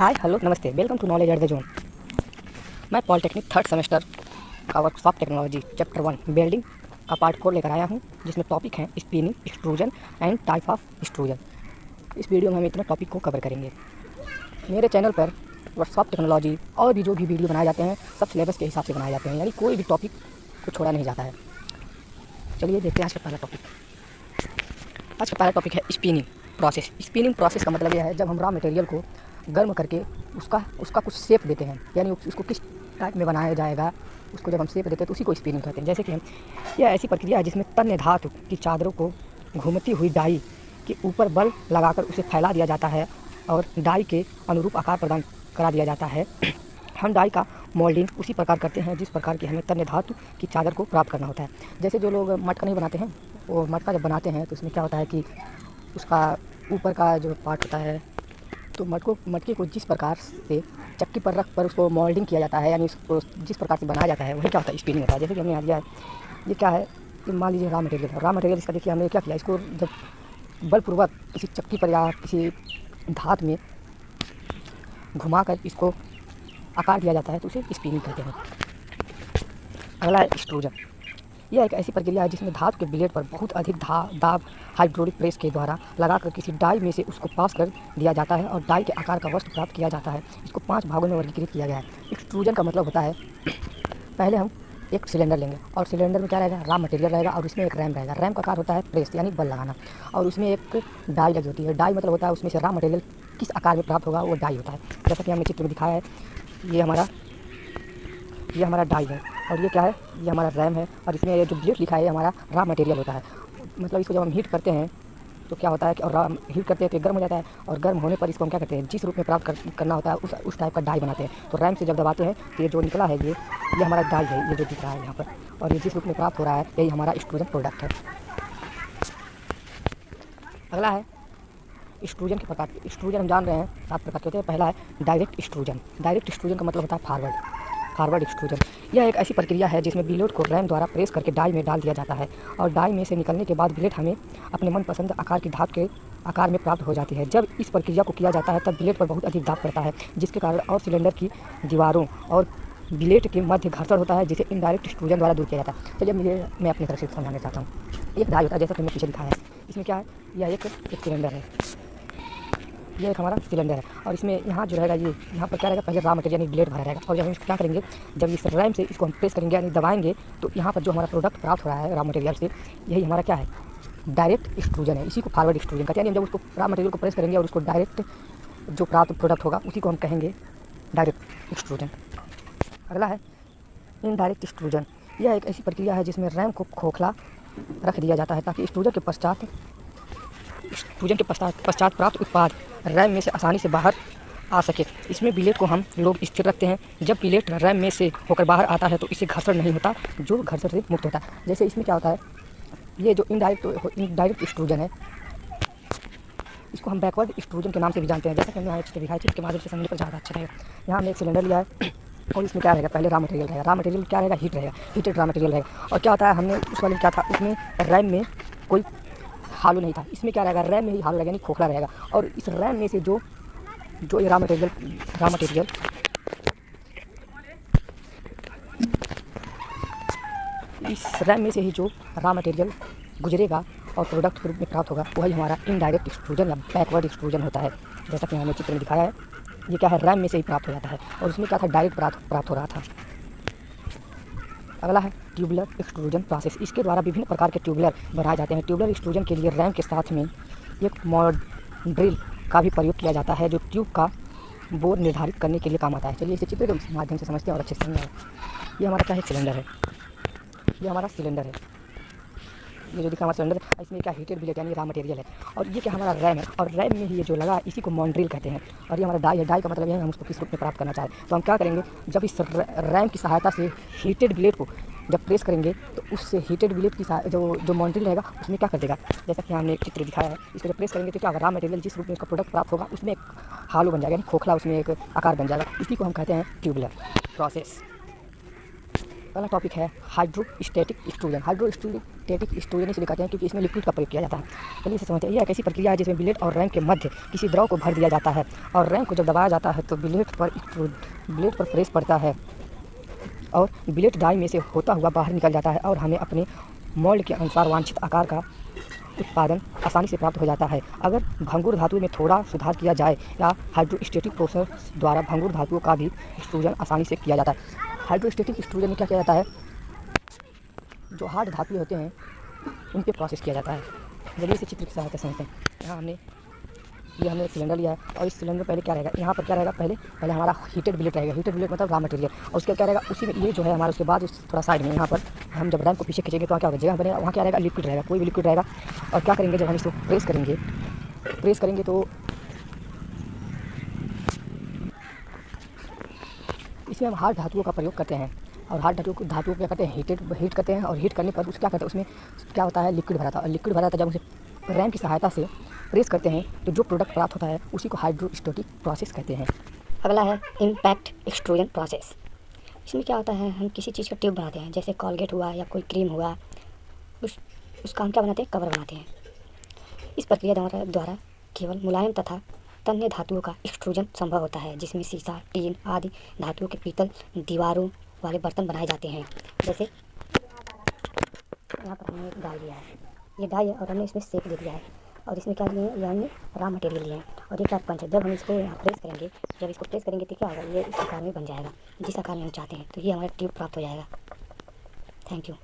हाय hello नमस्ते, welcome to knowledge at the zone. मैं polytechnic third semester का workshop technology chapter 1 welding का part 4 लेकर आया हूँ, जिसमें टॉपिक है spinning, extrusion and type of extrusion. इस वीडियो में हम इतने टॉपिक को कवर करेंगे। मेरे चैनल पर वर्कशॉप टेक्नोलॉजी और भी जो भी वीडियो बनाए जाते हैं सब सिलेबस के हिसाब से बनाए जाते हैं, यानी कोई भी टॉपिक को छोड़ा नहीं जाता है। चलिए देखते हैं आज का पहला टॉपिक। आज का पहला टॉपिक है स्पिनिंग प्रोसेस। स्पिनिंग प्रोसेस का मतलब यह है जब हम रॉ मटेरियल को गर्म करके उसका कुछ शेप देते हैं, यानी उसको किस टाइप में बनाया जाएगा, उसको जब हम शेप देते हैं तो उसी को स्पिनिंग कहते हैं। जैसे कि हम यह ऐसी प्रक्रिया है जिसमें तन्य धातु की चादरों को घूमती हुई डाई के ऊपर बल लगाकर उसे फैला दिया जाता है और डाई के अनुरूप आकार प्रदान करा दिया जाता है। हम डाई का मोल्डिंग उसी प्रकार करते हैं जिस प्रकार की हमें तन्य धातु की चादर को प्राप्त करना होता है। जैसे जो लोग मटका नहीं बनाते हैं, वो मटका जब बनाते हैं तो उसमें क्या होता है कि उसका ऊपर का जो पार्ट होता है, तो मटके को जिस प्रकार से चक्की पर रख कर उसको मोल्डिंग किया जाता है, यानी उसको जिस प्रकार से बनाया जाता है वही क्या होता है स्पिनिंग होता है। जैसे कि हमने यहाँ दिया है, ये क्या है, ये मान लीजिए रॉ मटेरियल है। रॉ मटेरियल इसका देखिए हमने क्या किया, इसको जब बलपूर्वक किसी चक्की पर या किसी धात में घुमाकर इसको आकार दिया जाता है तो उसे स्पिनिंग कहते हैं। अगला है एक्सट्रूजन। यह एक ऐसी प्रक्रिया है जिसमें धातु के ब्लेड पर बहुत अधिक दाब हाइड्रोलिक प्रेस के द्वारा लगाकर किसी डाई में से उसको पास कर दिया जाता है और डाई के आकार का वस्तु प्राप्त किया जाता है। इसको 5 भागों में वर्गीकृत किया गया है। एक्सट्रूजन का मतलब होता है, पहले हम एक सिलेंडर लेंगे और सिलेंडर में क्या रहेगा, रॉ मटेरियल रहेगा और उसमें एक रैम रहेगा। रैम का आकार होता है प्रेस यानी बल लगाना, और उसमें एक डाई लगी होती है। डाई मतलब होता है उसमें से रॉ मटेरियल किस आकार में प्राप्त होगा वो डाई होता है। जैसा कि हमने चित्र में दिखाया है, ये हमारा डाई है और ये क्या है, ये हमारा रैम है और इसमें ये जो ब्लेड लिखा है ये हमारा रॉ मटेरियल होता है। मतलब इसको जब हम हीट करते हैं तो क्या होता है कि और हीट करते हैं तो गर्म हो जाता है और गर्म होने पर इसको हम क्या करते हैं, जिस रूप में प्राप्त करना होता है उस टाइप का डाई बनाते हैं। तो रैम से जब दबाते हैं तो ये जो निकला है ये हमारा डाई है, ये जो दिख रहा है यहाँ पर, और ये जिस रूप में प्राप्त हो रहा है यही हमारा एक्सट्रूजन प्रोडक्ट है। अगला है एक्सट्रूजन के प्रकार। एक्सट्रूजन हम जान रहे हैं 7 प्रकार के होते हैं। पहला है डायरेक्ट एक्सट्रूजन। डायरेक्ट एक्सट्रूजन का मतलब होता है फॉरवर्ड एक्सट्रूजन। यह एक ऐसी प्रक्रिया है जिसमें ब्लेड को रैम द्वारा प्रेस करके डाई में डाल दिया जाता है और डाई में से निकलने के बाद ब्लेड हमें अपने मनपसंद आकार की धातु के आकार में प्राप्त हो जाती है। जब इस प्रक्रिया को किया जाता है तब ब्लेड पर बहुत अधिक दाब पड़ता है, जिसके कारण और सिलेंडर की दीवारों और ब्लेड के मध्य घर्षण होता है, जिसे इनडायरेक्ट एक्सट्रूजन द्वारा दूर किया जाता है। चलिए मैं अपनी तरफ से समझाना चाहता हूँ। एक डाई होता है जैसा कि मैंने पीछे दिखाया है। इसमें क्या है, यह एक सिलेंडर है, ये एक हमारा सिलेंडर है और इसमें यहाँ जो रहेगा, ये यहाँ पर क्या रहेगा, पहले रॉ मटेरियल यानी ब्लेड भरा रहेगा और जब हम इसको क्या करेंगे, जब इस रैम से इसको हम प्रेस करेंगे यानी दबाएंगे तो यहाँ पर जो हमारा प्रोडक्ट प्राप्त हो रहा है रॉ मटेरियल से, यही हमारा क्या है, डायरेक्ट एक्सट्रूजन है। इसी को फॉरवर्ड एक्सट्रूजन कहते हैं। यानी जब उसको रॉ मटेरियल को प्रेस करेंगे और उसको डायरेक्ट जो प्राप्त प्रोडक्ट होगा उसी को हम कहेंगे डायरेक्ट एक्सट्रूजन। अगला है इनडायरेक्ट एक्सट्रूजन। यह एक ऐसी प्रक्रिया है जिसमें रैम को खोखला रख दिया जाता है ताकि एक्सट्रूजन के पश्चात प्राप्त उत्पाद रैम में से आसानी से बाहर आ सके। इसमें ब्लेड को हम लोग स्थिर रखते हैं। जब ब्लेड रैम में से होकर बाहर आता है तो इसे घर्षण नहीं होता, जो घर्षण से मुक्त होता है। जैसे इसमें क्या होता है, ये जो इनडायरेक्ट एक्सट्रूजन है इसको हम बैकवर्ड एक्सट्रूजन के नाम से भी जानते हैं। जैसा कि हमने यहाँ चित्र दिखाया, चित्र के माध्यम से समझने पर ज़्यादा अच्छा रहेगा। यहाँ हमने एक सिलेंडर लिया है और इसमें क्या रहेगा, पहले रॉ मटेरियल रहेगा। रॉ मटेरियल क्या रहेगा, हीट रहेगा, हीटेड रॉ मटेरियल रहेगा। और क्या होता है, हमने उस वाले क्या था, उसमें रैम में कोई हालो नहीं था, इसमें क्या रहेगा, रैम में ही हालो रहेगा यानी खोखला रहेगा। और इस रैम में से जो ये रॉ मटेरियल इस रैम में से ही जो रॉ मटेरियल गुजरेगा और प्रोडक्ट के रूप में प्राप्त होगा वही हमारा इनडायरेक्ट एक्सट्रूजन या बैकवर्ड एक्सट्रूजन होता है। जैसा कि हमने चित्र में दिखाया है, ये क्या है, रैम में से ही प्राप्त हो जाता है और उसमें क्या था, डायरेक्ट प्राप्त हो रहा था। अगला है ट्यूबुलर एक्सट्रूजन प्रोसेस। इसके द्वारा विभिन्न प्रकार के ट्यूबुलर बनाए जाते हैं। ट्यूबुलर एक्सट्रूजन के लिए रैम के साथ में एक ड्रिल का भी प्रयोग किया जाता है जो ट्यूब का बोर निर्धारित करने के लिए काम आता है। चलिए इसे चित्र के माध्यम से समझते हैं और अच्छे से समझें। ये हमारा क्या है, सिलेंडर है, ये हमारा सिलेंडर है, ये जो दिखा हमारा सिलेंडर है, इसमें क्या हीटेड ब्लेड यानी रॉ मटेरियल है और ये क्या हमारा रैम है और रैम में ही ये जो लगा इसी को मॉन्ड्रिल कहते हैं। और ये हमारा डाई है। डाई का मतलब ये है हम उसको किस रूप में प्राप्त करना चाहें तो हम क्या करेंगे, जब इस रैम की सहायता से हीटेड ब्लेड को जब प्रेस करेंगे तो उससे हीटेड ब्लेड की जो मॉन्ड्रिल रहेगा उसमें क्या कर देगा, जैसा कि हमने एक चित्र दिखाया है, इसको जब प्रेस करेंगे तो क्या होगा, रॉ मटेरियल जिस रूप में उसका प्रोडक्ट प्राप्त होगा उसमें एक हालो बन जाएगा यानी खोखला, उसमें एक आकार बन जाएगा। इसी को हम कहते हैं ट्यूबुलर प्रोसेस। पहला टॉपिक है हाइड्रोस्टैटिक एक्सट्रूजन। हाइड्रोस्टैटिक एक्सट्रूजन इसलिए कहते हैं क्योंकि इसमें लिक्विड का प्रयोग किया जाता है। चलिए इसे समझते हैं। यह एक ऐसी प्रक्रिया है जिसमें बिलेट और रैम के मध्य किसी द्रव को भर दिया जाता है और रैम को जब दबाया जाता है तो बिलेट पर प्रेस पड़ता है और बिलेट डाई में से होता हुआ बाहर निकल जाता है और हमें अपने मोल्ड के अनुसार वांछित आकार का उत्पादन आसानी से प्राप्त हो जाता है। अगर भंगुर धातु में थोड़ा सुधार किया जाए या हाइड्रोस्टैटिक प्रोसेस द्वारा भंगुर धातुओं का भी एक्सट्रूजन आसानी से किया जाता है। हाइड्रोस्टैटिक एक्सट्रूजन में क्या किया जाता है, जो हार्ड धातु होते हैं उन पे प्रोसेस किया जाता है। जल्दी से चित्र की सहायता से समझते हैं। यहाँ हमने एक सिलेंडर लिया है और इस सिलेंडर में पहले क्या रहेगा, यहाँ पर क्या रहेगा, पहले हमारा हीटेड बिलेट रहेगा। हीटेड बिलेट मतलब रॉ मटेरियल, और उसके क्या रहेगा, उसी में ये जो है हमारा, उसके बाद थोड़ा साइड में यहाँ पर हम जब रैम को पीछे खींचेंगे तो क्या होगा, जगह बनेगा, वहाँ क्या रहेगा, लिक्विड रहेगा, कोई भी लिक्विड रहेगा। और क्या करेंगे, जब हम इसको प्रेस करेंगे तो इसमें हम हार्ड धातुओं का प्रयोग करते हैं और हार्ड धातुओं को क्या करते हैं, हीट करते हैं और हीट करने पर क्या करते हैं, उसमें क्या होता है, लिक्विड भरा था। और लिक्विड भरा था जब उसे रैम की सहायता से प्रेस करते हैं तो जो प्रोडक्ट प्राप्त होता है उसी को हाइड्रोस्टैटिक प्रोसेस कहते हैं। अगला है इम्पैक्ट एक्सट्रूजन प्रोसेस। इसमें क्या होता है, हम किसी चीज़ का ट्यूब बनाते हैं, जैसे कॉलगेट हुआ या कोई क्रीम हुआ, उसका हम क्या बनाते हैं, कवर बनाते हैं। इस प्रक्रिया द्वारा केवल मुलायम तथा तन्य धातुओं का एक्सट्रूजन संभव होता है, जिसमें शीशा, टीन आदि धातुओं के पीतल दीवारों वाले बर्तन बनाए जाते हैं। जैसे यहाँ पर हमने एक डाई लिया है, ये डाई है और हमने इसमें शेप दे दिया है और इसमें क्या लिए हैं, ये हमने रॉ मटेरियल लिए हैं और ये क्या पंच है। जब हम इसको यहाँ प्रेस करेंगे तो क्या होगा, ये इस आकार में बन जाएगा जिस आकार में हम चाहते हैं। तो ये हमारा ट्यूब प्राप्त हो जाएगा। Thank you.